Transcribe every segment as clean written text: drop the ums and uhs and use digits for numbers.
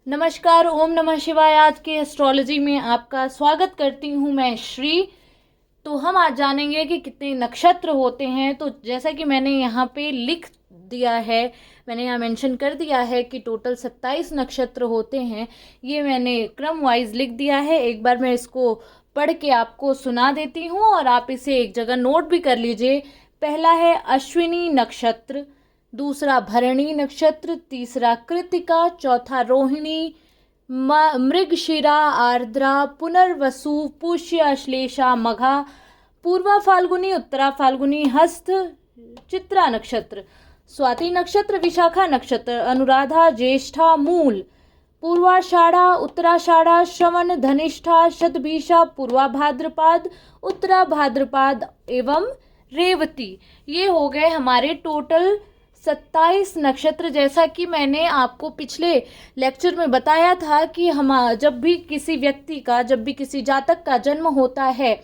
नमस्कार, ओम नमः शिवाय। आज के एस्ट्रोलॉजी में आपका स्वागत करती हूँ मैं श्री। तो हम आज जानेंगे कि कितने नक्षत्र होते हैं। तो जैसा कि मैंने यहाँ पे लिख दिया है, मैंने यहाँ मेंशन कर दिया है कि टोटल 27 नक्षत्र होते हैं। ये मैंने क्रम वाइज लिख दिया है। एक बार मैं इसको पढ़ के आपको सुना देती हूँ और आप इसे एक जगह नोट भी कर लीजिए। पहला है अश्विनी नक्षत्र, दूसरा भरणी नक्षत्र, तीसरा कृतिका, चौथा रोहिणी, मृगशिरा, आर्द्रा, पुनर्वसु, पुष्य, अश्लेषा, मघा, पूर्वा फाल्गुनी, उत्तरा फाल्गुनी, हस्त, चित्रा नक्षत्र, स्वाति नक्षत्र, विशाखा नक्षत्र, अनुराधा, ज्येष्ठा, मूल, पूर्वाषाढ़ा, उत्तराषाढ़ा, श्रवण, धनिष्ठा, शतभिषा, पूर्वा भाद्रपद, उत्तरा भाद्रपद एवं रेवती। ये हो गए हमारे टोटल 27 नक्षत्र। जैसा कि मैंने आपको पिछले लेक्चर में बताया था कि हम जब भी किसी व्यक्ति का, जब भी किसी जातक का जन्म होता है,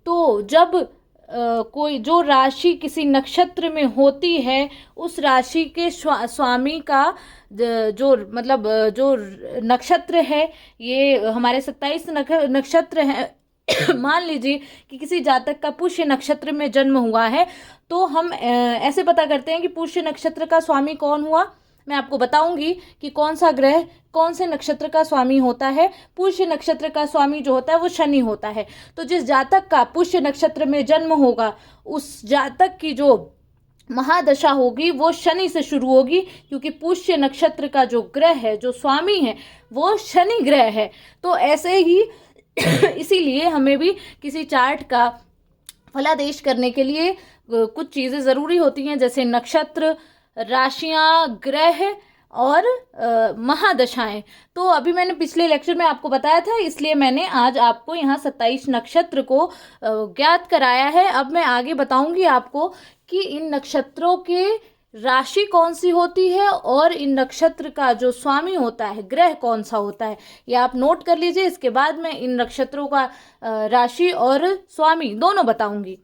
तो जब कोई जो राशि किसी नक्षत्र में होती है, उस राशि के स्वामी का जो जो नक्षत्र है, ये हमारे 27 नक्षत्र हैं। मान लीजिए कि किसी जातक का पुष्य नक्षत्र में जन्म हुआ है, तो हम ऐसे पता करते हैं कि पुष्य नक्षत्र का स्वामी कौन हुआ। मैं आपको बताऊंगी कि कौन सा ग्रह कौन से नक्षत्र का स्वामी होता है। पुष्य नक्षत्र का स्वामी जो होता है वो शनि होता है। तो जिस जातक का पुष्य नक्षत्र में जन्म होगा, उस जातक की जो महादशा होगी वो शनि से शुरू होगी, क्योंकि पुष्य नक्षत्र का जो ग्रह है, जो स्वामी है, वो शनि ग्रह है। तो ऐसे ही इसीलिए हमें भी किसी चार्ट का फलादेश करने के लिए कुछ चीज़ें ज़रूरी होती हैं, जैसे नक्षत्र, राशियां, ग्रह और महादशाएं। तो अभी मैंने पिछले लेक्चर में आपको बताया था, इसलिए मैंने आज आपको यहाँ 27 नक्षत्र को ज्ञात कराया है। अब मैं आगे बताऊंगी आपको कि इन नक्षत्रों के राशि कौन सी होती है और इन नक्षत्र का जो स्वामी होता है, ग्रह कौन सा होता है, ये आप नोट कर लीजिए। इसके बाद मैं इन नक्षत्रों का राशि और स्वामी दोनों बताऊंगी।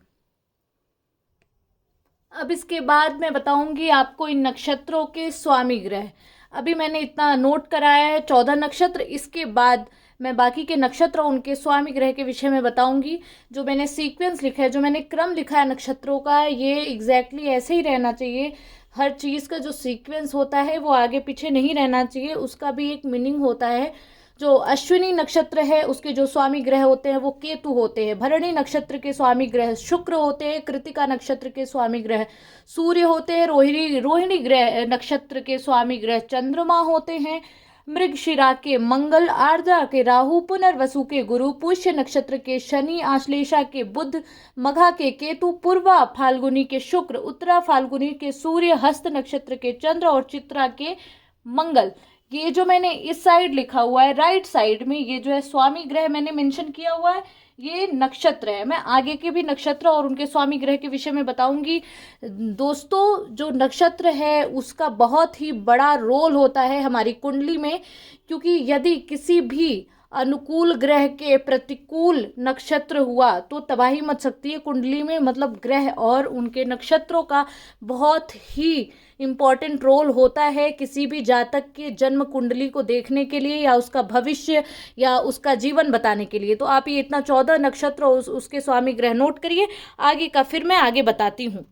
अब इसके बाद मैं बताऊंगी आपको इन नक्षत्रों के स्वामी ग्रह। अभी मैंने इतना नोट कराया है, 14 नक्षत्र। इसके बाद मैं बाकी के नक्षत्र और उनके स्वामी ग्रह के विषय में बताऊंगी। जो मैंने सीक्वेंस लिखा है, जो मैंने क्रम लिखा है नक्षत्रों का, ये एग्जैक्टली ऐसे ही रहना चाहिए। हर चीज़ का जो सीक्वेंस होता है वो आगे पीछे नहीं रहना चाहिए, उसका भी एक मीनिंग होता है। जो अश्विनी नक्षत्र है उसके जो स्वामी ग्रह होते हैं वो केतु होते हैं। भरणी नक्षत्र के स्वामी ग्रह शुक्र होते हैं। कृतिका नक्षत्र के स्वामी ग्रह सूर्य होते हैं। रोहिणी ग्रह नक्षत्र के स्वामी ग्रह चंद्रमा होते हैं। मृगशिरा के मंगल, आर्द्रा के राहु, पुनर्वसु के गुरु, पुष्य नक्षत्र के शनि, आश्लेषा के बुध, मघा के केतु, पूर्वा फाल्गुनी के शुक्र, उत्तरा फाल्गुनी के सूर्य, हस्त नक्षत्र के चंद्र और चित्रा के मंगल। ये जो मैंने इस साइड लिखा हुआ है, राइट साइड में, ये जो है स्वामी ग्रह मैंने मेंशन किया हुआ है, ये नक्षत्र है। मैं आगे के भी नक्षत्र और उनके स्वामी ग्रह के विषय में बताऊंगी। दोस्तों, जो नक्षत्र है उसका बहुत ही बड़ा रोल होता है हमारी कुंडली में, क्योंकि यदि किसी भी अनुकूल ग्रह के प्रतिकूल नक्षत्र हुआ तो तबाही मच सकती है कुंडली में। मतलब ग्रह और उनके नक्षत्रों का बहुत ही इम्पॉर्टेंट रोल होता है किसी भी जातक के जन्म कुंडली को देखने के लिए, या उसका भविष्य या उसका जीवन बताने के लिए। तो आप ये इतना 14 नक्षत्र उसके स्वामी ग्रह नोट करिए। आगे का फिर मैं आगे बताती हूँ।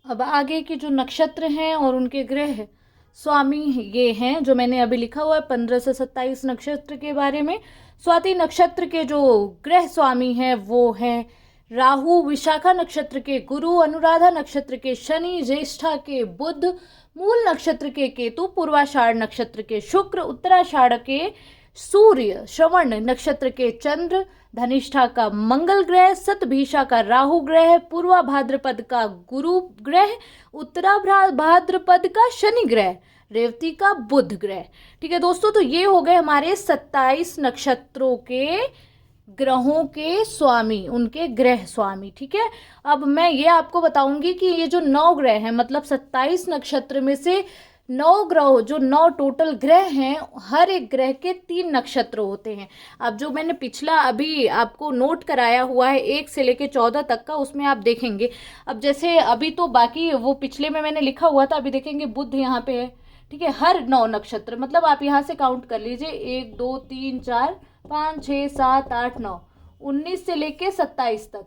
अब आगे के जो नक्षत्र हैं और उनके ग्रह स्वामी ये हैं जो मैंने अभी लिखा हुआ है 15 से 27 नक्षत्र के बारे में। स्वाति नक्षत्र के जो ग्रह स्वामी हैं वो हैं राहु, विशाखा नक्षत्र के गुरु, अनुराधा नक्षत्र के शनि, ज्येष्ठा के बुध, मूल नक्षत्र के केतु, पूर्वाषाढ़ नक्षत्र के शुक्र, उत्तराषाढ़ के सूर्य, श्रवण नक्षत्र के चंद्र, धनिष्ठा का मंगल ग्रह, शतभिषा का राहु ग्रह, पूर्वा भाद्रपद का गुरु ग्रह, उत्तरा भाद्रपद का शनि ग्रह, रेवती का बुध ग्रह। ठीक है दोस्तों, तो ये हो गए हमारे 27 नक्षत्रों के ग्रहों के स्वामी, उनके ग्रह स्वामी। ठीक है, अब मैं ये आपको बताऊंगी कि ये जो 9 ग्रह हैं, मतलब 27 नक्षत्र में से 9 ग्रह, जो 9 टोटल ग्रह हैं, हर एक ग्रह के 3 नक्षत्र होते हैं। अब जो मैंने पिछला अभी आपको नोट कराया हुआ है 1 से लेके 14 तक का, उसमें आप देखेंगे। अब जैसे अभी तो बाकी वो पिछले में मैंने लिखा हुआ था, अभी देखेंगे बुध यहाँ पे है, ठीक है, हर 9 नक्षत्र, मतलब आप यहाँ से काउंट कर लीजिए 1 2 3 4 5 6 7 8 9, 19 से लेके 27 तक।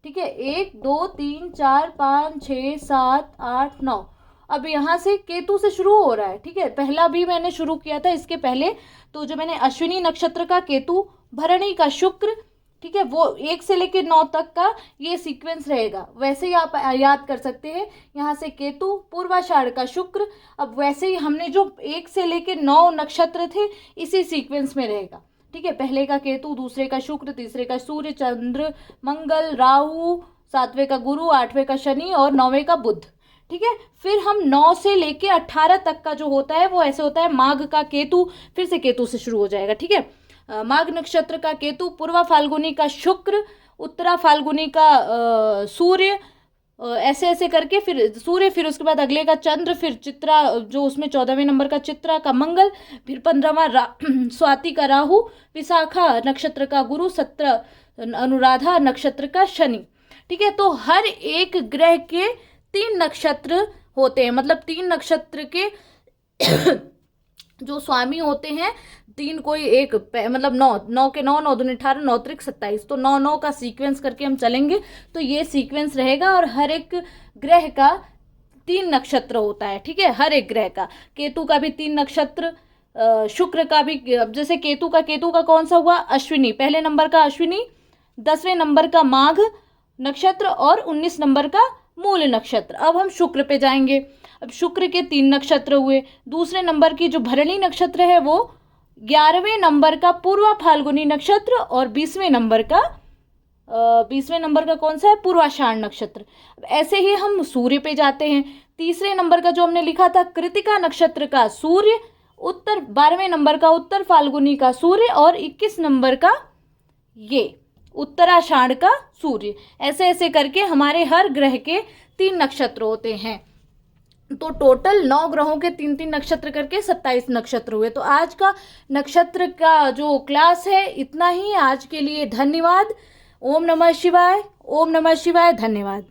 ठीक है, 1 2 3 4 5 6 7 8 9। अब यहाँ से केतु से शुरू हो रहा है। ठीक है, पहला भी मैंने शुरू किया था इसके पहले, तो जो मैंने अश्विनी नक्षत्र का केतु, भरणी का शुक्र, ठीक है, वो 1 से लेके 9 तक का ये सीक्वेंस रहेगा। वैसे ही आप याद कर सकते हैं, यहाँ से केतु, पूर्वाषाढ़ का शुक्र। अब वैसे ही हमने जो 1 से लेके 9 नक्षत्र थे इसी सीक्वेंस में रहेगा। ठीक है, पहले का केतु, दूसरे का शुक्र, तीसरे का सूर्य, चंद्र, मंगल, राहु, 7वें का गुरु, 8वें का शनि और 9वें का बुध। ठीक है, फिर हम 9 से लेके 18 तक का जो होता है वो ऐसे होता है। माघ का केतु, फिर से केतु से शुरू हो जाएगा। ठीक है, माघ नक्षत्र का केतु, पूर्वा फाल्गुनी का शुक्र, उत्तरा फाल्गुनी का सूर्य, ऐसे ऐसे करके फिर सूर्य, फिर उसके बाद अगले का चंद्र, फिर चित्रा जो उसमें 14वें नंबर का चित्रा का मंगल, फिर 15वां स्वाति का राहु, विशाखा नक्षत्र का गुरु, 17 अनुराधा नक्षत्र का शनि। ठीक है, तो हर एक ग्रह के 3 नक्षत्र होते हैं, मतलब 3 नक्षत्र के जो स्वामी होते हैं, 3 कोई एक, मतलब 9 के 9, 9 दूनी 18, 9 त्रिक 27, तो 9 का सीक्वेंस करके हम चलेंगे तो ये सीक्वेंस रहेगा। और हर एक ग्रह का 3 नक्षत्र होता है। ठीक है, हर एक ग्रह का, केतु का भी 3 नक्षत्र, शुक्र का भी, जैसे केतु का कौन सा हुआ, अश्विनी, पहले नंबर का अश्विनी, 10वें नंबर का माघ नक्षत्र और 19 नंबर का मूल नक्षत्र। अब हम शुक्र पे जाएंगे। अब शुक्र के 3 नक्षत्र हुए। दूसरे नंबर की जो भरणी नक्षत्र है वो 11वें नंबर का पूर्वा फाल्गुनी नक्षत्र और 20वें नंबर का कौन सा है, पूर्वाषाढ़ नक्षत्र। ऐसे ही हम सूर्य पे जाते हैं। तीसरे नंबर का जो हमने लिखा था कृतिका नक्षत्र का सूर्य, 12वें नंबर का उत्तर फाल्गुनी का सूर्य और 21 नंबर का ये उत्तराषाढ़ का सूर्य। ऐसे ऐसे करके हमारे हर ग्रह के 3 नक्षत्र होते हैं। तो टोटल 9 ग्रहों के 3-3 नक्षत्र करके 27 नक्षत्र हुए। तो आज का नक्षत्र का जो क्लास है इतना ही आज के लिए। धन्यवाद। ओम नमः शिवाय, ओम नमः शिवाय। धन्यवाद।